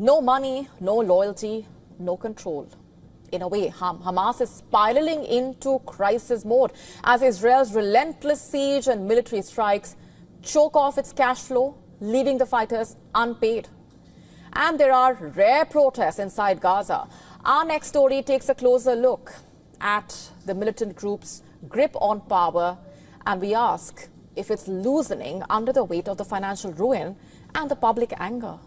No money, no loyalty, no control. In a way, Hamas is spiraling into crisis mode as Israel's relentless siege and military strikes choke off its cash flow, leaving the fighters unpaid. And there are rare protests inside Gaza. Our next story takes a closer look at the militant group's grip on power, and we ask if it's loosening under the weight of the financial ruin and the public anger.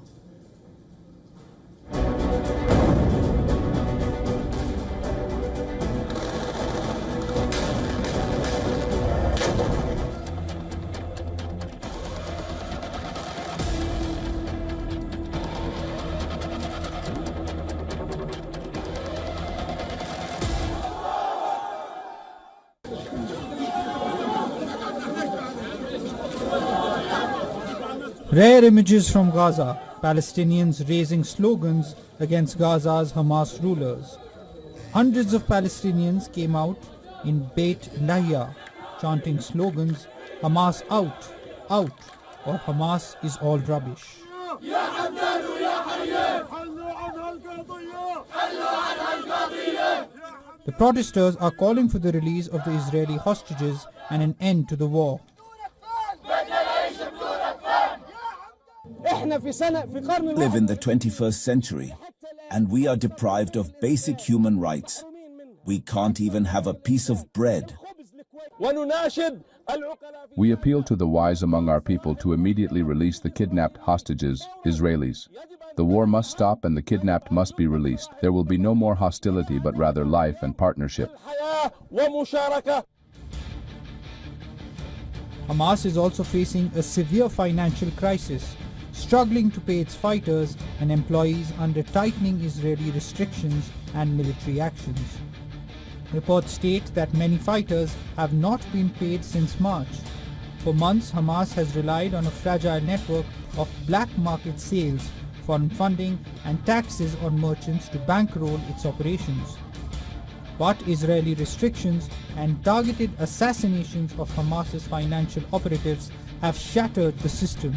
Rare images from Gaza, Palestinians raising slogans against Gaza's Hamas rulers. Hundreds of Palestinians came out in Beit Lahia, chanting slogans, Hamas out, out, or Hamas is all rubbish. The protesters are calling for the release of the Israeli hostages and an end to the war. We live in the 21st century, and we are deprived of basic human rights. We can't even have a piece of bread. We appeal to the wise among our people to immediately release the kidnapped hostages, Israelis. The war must stop and the kidnapped must be released. There will be no more hostility, but rather life and partnership. Hamas is also facing a severe financial crisis, struggling to pay its fighters and employees under tightening Israeli restrictions and military actions. Reports state that many fighters have not been paid since March. For months, Hamas has relied on a fragile network of black market sales, foreign funding and taxes on merchants to bankroll its operations. But Israeli restrictions and targeted assassinations of Hamas's financial operatives have shattered the system.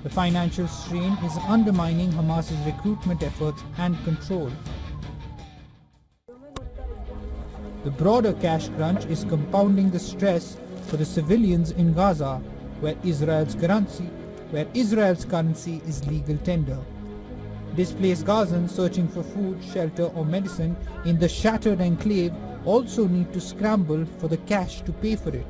The financial strain is undermining Hamas's recruitment efforts and control. The broader cash crunch is compounding the stress for the civilians in Gaza, where Israel's currency is legal tender. Displaced Gazans searching for food, shelter or medicine in the shattered enclave also need to scramble for the cash to pay for it.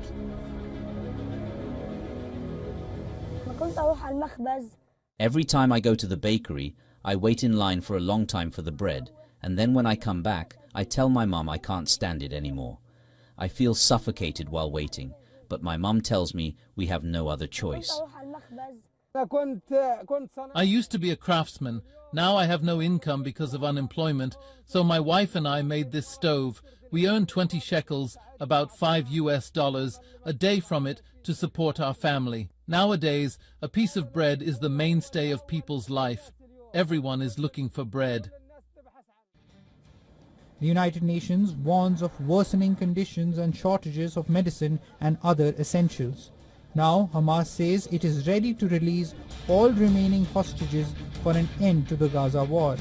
Every time I go to the bakery, I wait in line for a long time for the bread, and then when I come back, I tell my mum I can't stand it anymore. I feel suffocated while waiting, but my mum tells me we have no other choice. I used to be a craftsman. Now I have no income because of unemployment, so my wife and I made this stove. We earn 20 shekels, about $5 a day from it to support our family. Nowadays, a piece of bread is the mainstay of people's life. Everyone is looking for bread. The United Nations warns of worsening conditions and shortages of medicine and other essentials. Now, Hamas says it is ready to release all remaining hostages for an end to the Gaza war.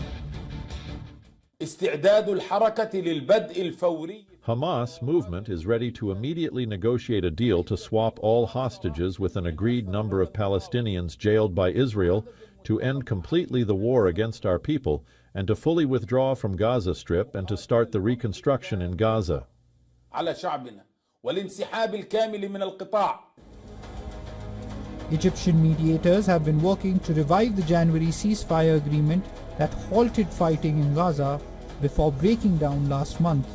Hamas movement is ready to immediately negotiate a deal to swap all hostages with an agreed number of Palestinians jailed by Israel, to end completely the war against our people, and to fully withdraw from Gaza Strip and to start the reconstruction in Gaza. Egyptian mediators have been working to revive the January ceasefire agreement that halted fighting in Gaza before breaking down last month.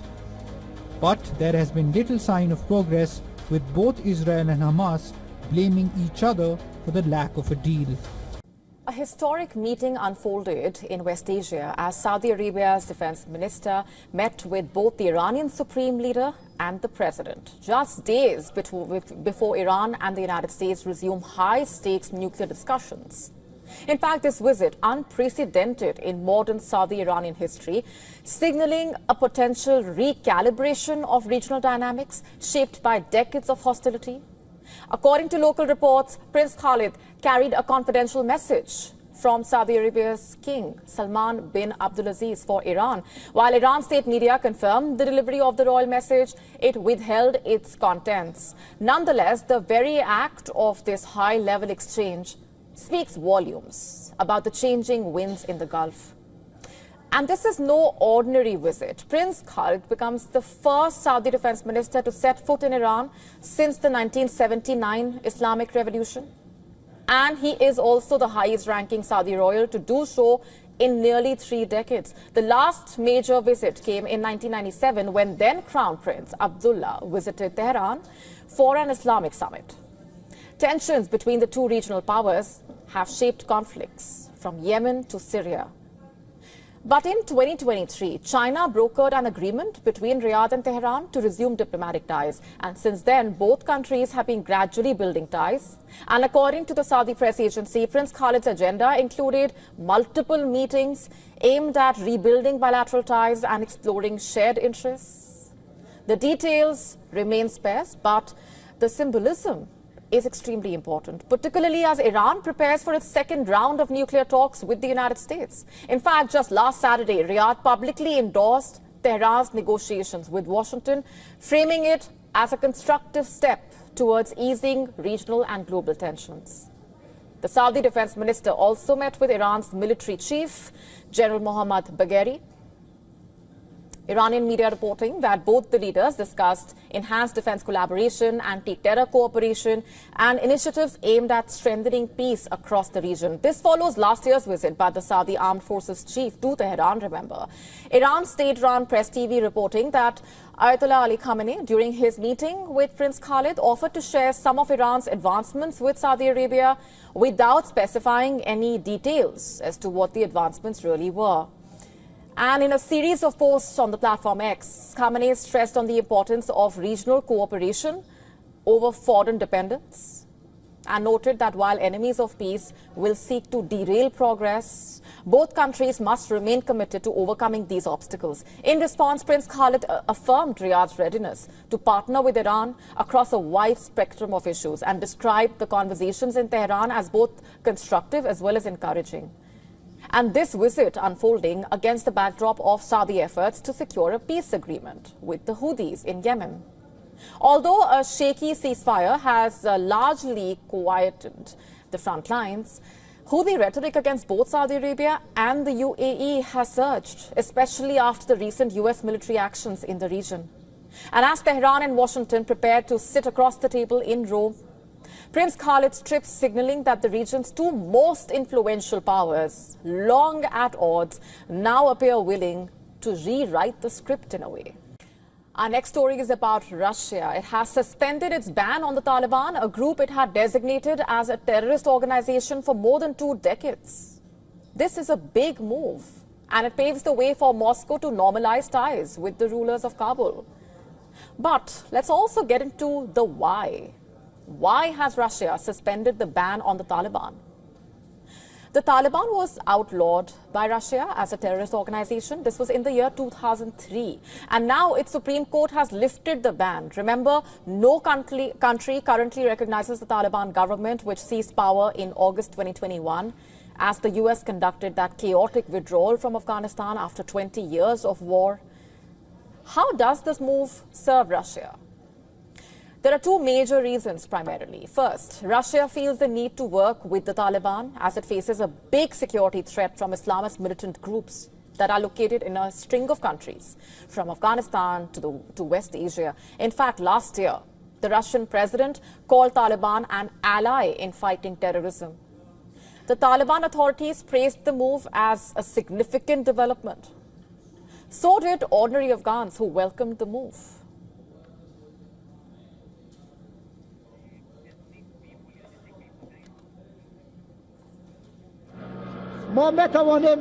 But there has been little sign of progress, with both Israel and Hamas blaming each other for the lack of a deal. A historic meeting unfolded in West Asia as Saudi Arabia's defense minister met with both the Iranian supreme leader and the president, just days before Iran and the United States resume high-stakes nuclear discussions. In fact, this visit, unprecedented in modern Saudi-Iranian history, signaling a potential recalibration of regional dynamics shaped by decades of hostility. According to local reports, Prince Khalid carried a confidential message from Saudi Arabia's king, Salman bin Abdulaziz, for Iran. While Iran state media confirmed the delivery of the royal message, it withheld its contents. Nonetheless, the very act of this high-level exchange speaks volumes about the changing winds in the Gulf. And this is no ordinary visit. Prince Khalid becomes the first Saudi defense minister to set foot in Iran since the 1979 Islamic Revolution. And he is also the highest-ranking Saudi royal to do so in nearly 3 decades. The last major visit came in 1997 when then Crown Prince Abdullah visited Tehran for an Islamic summit. Tensions between the two regional powers have shaped conflicts from Yemen to Syria. But in 2023, China brokered an agreement between Riyadh and Tehran to resume diplomatic ties. And since then, both countries have been gradually building ties. And according to the Saudi press agency, Prince Khalid's agenda included multiple meetings aimed at rebuilding bilateral ties and exploring shared interests. The details remain sparse, but the symbolism is extremely important, particularly as Iran prepares for its second round of nuclear talks with the United States. In fact, just last Saturday, Riyadh publicly endorsed Tehran's negotiations with Washington, framing it as a constructive step towards easing regional and global tensions. The Saudi defense minister also met with Iran's military chief, General Mohammad Bagheri. Iranian media reporting that both the leaders discussed enhanced defense collaboration, anti-terror cooperation, and initiatives aimed at strengthening peace across the region. This follows last year's visit by the Saudi Armed Forces chief to Tehran, remember. Iran state-run Press TV reporting that Ayatollah Ali Khamenei, during his meeting with Prince Khalid, offered to share some of Iran's advancements with Saudi Arabia without specifying any details as to what the advancements really were. And in a series of posts on the platform X, Khamenei stressed on the importance of regional cooperation over foreign dependence and noted that while enemies of peace will seek to derail progress, both countries must remain committed to overcoming these obstacles. In response, Prince Khalid affirmed Riyadh's readiness to partner with Iran across a wide spectrum of issues and described the conversations in Tehran as both constructive as well as encouraging. And this visit unfolding against the backdrop of Saudi efforts to secure a peace agreement with the Houthis in Yemen. Although a shaky ceasefire has largely quieted the front lines, Houthi rhetoric against both Saudi Arabia and the UAE has surged, especially after the recent US military actions in the region. And as Tehran and Washington prepare to sit across the table in Rome, Prince Khalid's trip signaling that the region's two most influential powers, long at odds, now appear willing to rewrite the script in a way. Our next story is about Russia. It has suspended its ban on the Taliban, a group it had designated as a terrorist organization for more than 2 decades. This is a big move, and it paves the way for Moscow to normalize ties with the rulers of Kabul. But let's also get into the why. Why has Russia suspended the ban on the Taliban? The Taliban was outlawed by Russia as a terrorist organization. This was in the year 2003. And now its Supreme Court has lifted the ban. Remember, no country currently recognizes the Taliban government, which seized power in August 2021 as the US conducted that chaotic withdrawal from Afghanistan after 20 years of war. How does this move serve Russia? There are 2 major reasons primarily. First, Russia feels the need to work with the Taliban as it faces a big security threat from Islamist militant groups that are located in a string of countries, from Afghanistan to West Asia. In fact, last year, the Russian president called Taliban an ally in fighting terrorism. The Taliban authorities praised the move as a significant development. So did ordinary Afghans who welcomed the move. ما بتوانیم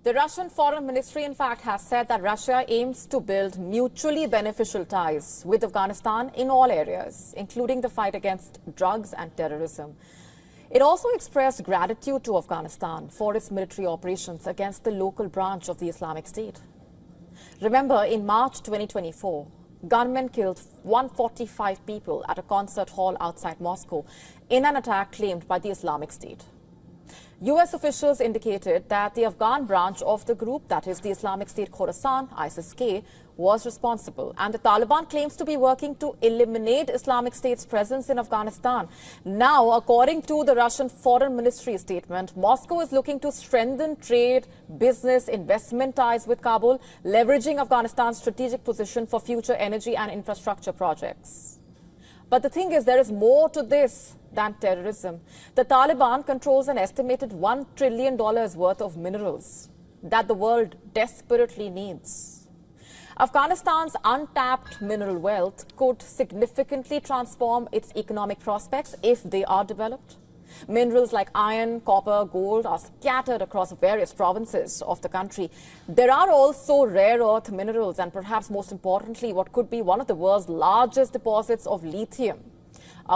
The Russian Foreign Ministry, in fact, has said that Russia aims to build mutually beneficial ties with Afghanistan in all areas, including the fight against drugs and terrorism. It also expressed gratitude to Afghanistan for its military operations against the local branch of the Islamic State. Remember, in March 2024, gunmen killed 145 people at a concert hall outside Moscow in an attack claimed by the Islamic State. US officials indicated that the Afghan branch of the group, that is the Islamic State Khorasan, ISIS-K, was responsible, and the Taliban claims to be working to eliminate Islamic State's presence in Afghanistan. Now, according to the Russian Foreign Ministry statement, Moscow is looking to strengthen trade, business, investment ties with Kabul, leveraging Afghanistan's strategic position for future energy and infrastructure projects. But the thing is, there is more to this than terrorism. The Taliban controls an estimated $1 trillion worth of minerals that the world desperately needs. Afghanistan's untapped mineral wealth could significantly transform its economic prospects if they are developed. Minerals like iron, copper, gold are scattered across various provinces of the country. There are also rare earth minerals and perhaps most importantly, what could be one of the world's largest deposits of lithium,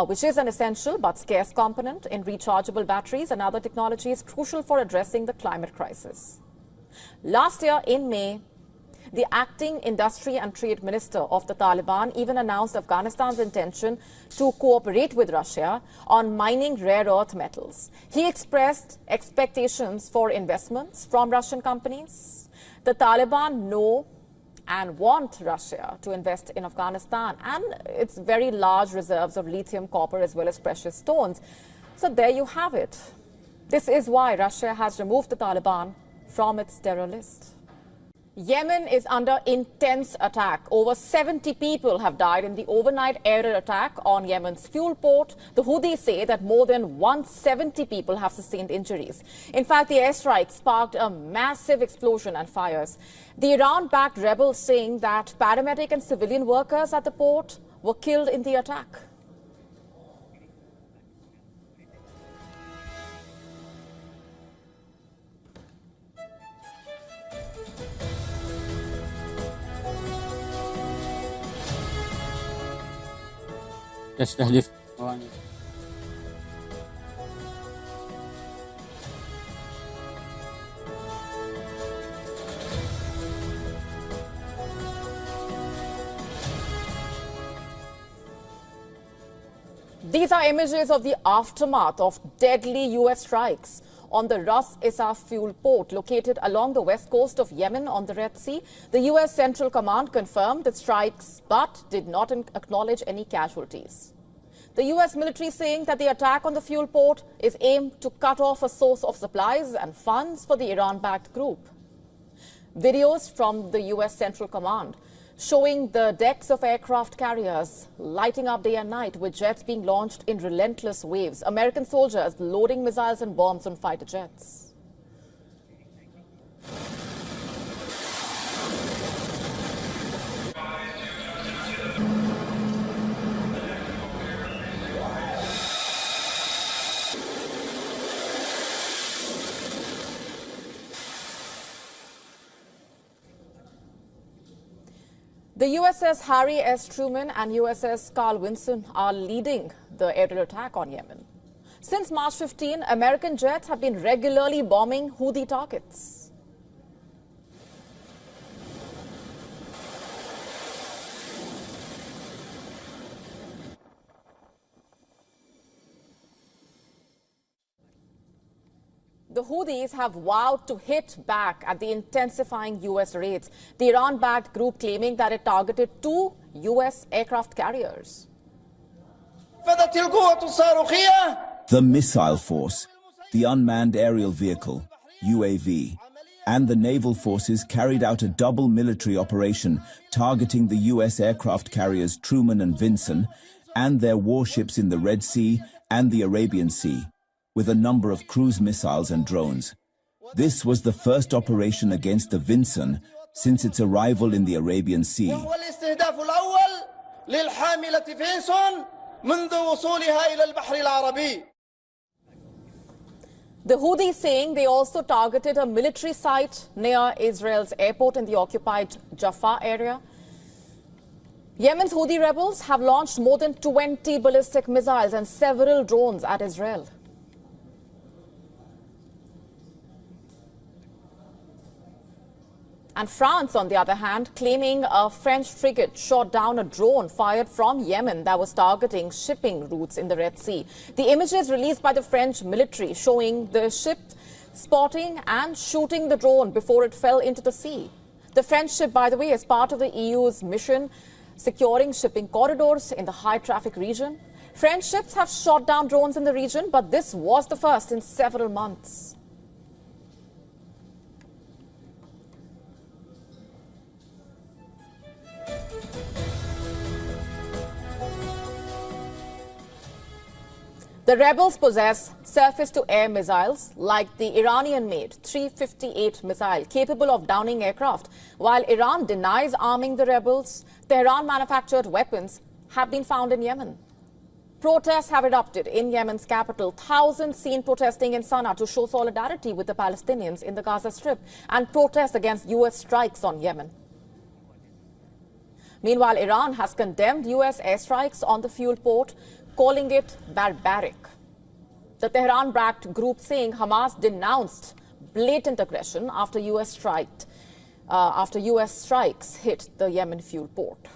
which is an essential but scarce component in rechargeable batteries and other technologies crucial for addressing the climate crisis. Last year in May, the acting industry and trade minister of the Taliban even announced Afghanistan's intention to cooperate with Russia on mining rare earth metals. He expressed expectations for investments from Russian companies. The Taliban know and want Russia to invest in Afghanistan and its very large reserves of lithium, copper, as well as precious stones. So there you have it. This is why Russia has removed the Taliban from its terror list. Yemen is under intense attack. Over 70 people have died in the overnight aerial attack on Yemen's fuel port. The Houthis say that more than 170 people have sustained injuries. In fact, the airstrike sparked a massive explosion and fires. The Iran-backed rebels saying that paramedic and civilian workers at the port were killed in the attack. تستهدف These are images of the aftermath of deadly US strikes on the Ras Issa fuel port located along the west coast of Yemen on the Red Sea. The US Central Command confirmed the strikes but did not acknowledge any casualties. The US military saying that the attack on the fuel port is aimed to cut off a source of supplies and funds for the Iran-backed group. Videos from the US Central Command showing the decks of aircraft carriers lighting up day and night with jets being launched in relentless waves. American soldiers loading missiles and bombs on fighter jets. The USS Harry S. Truman and USS Carl Vinson are leading the aerial attack on Yemen. Since March 15, American jets have been regularly bombing Houthi targets. The Houthis have vowed to hit back at the intensifying U.S. raids. The Iran-backed group claiming that it targeted 2 U.S. aircraft carriers. The missile force, the unmanned aerial vehicle, UAV, and the naval forces carried out a double military operation targeting the U.S. aircraft carriers Truman and Vinson and their warships in the Red Sea and the Arabian Sea, with a number of cruise missiles and drones. This was the first operation against the Vinson since its arrival in the Arabian Sea. The Houthis saying they also targeted a military site near Israel's airport in the occupied Jaffa area. Yemen's Houthi rebels have launched more than 20 ballistic missiles and several drones at Israel. And France, on the other hand, claiming a French frigate shot down a drone fired from Yemen that was targeting shipping routes in the Red Sea. The images released by the French military showing the ship spotting and shooting the drone before it fell into the sea. The French ship, by the way, is part of the EU's mission securing shipping corridors in the high-traffic region. French ships have shot down drones in the region, but this was the first in several months. The rebels possess surface-to-air missiles like the Iranian-made 358 missile capable of downing aircraft. While Iran denies arming the rebels, Tehran-manufactured weapons have been found in Yemen. Protests have erupted in Yemen's capital. Thousands seen protesting in Sana'a to show solidarity with the Palestinians in the Gaza Strip and protest against U.S. strikes on Yemen. Meanwhile, Iran has condemned U.S. airstrikes on the fuel port, calling it barbaric. The Tehran-backed group saying Hamas denounced blatant aggression after U.S. strikes hit the Yemen fuel port.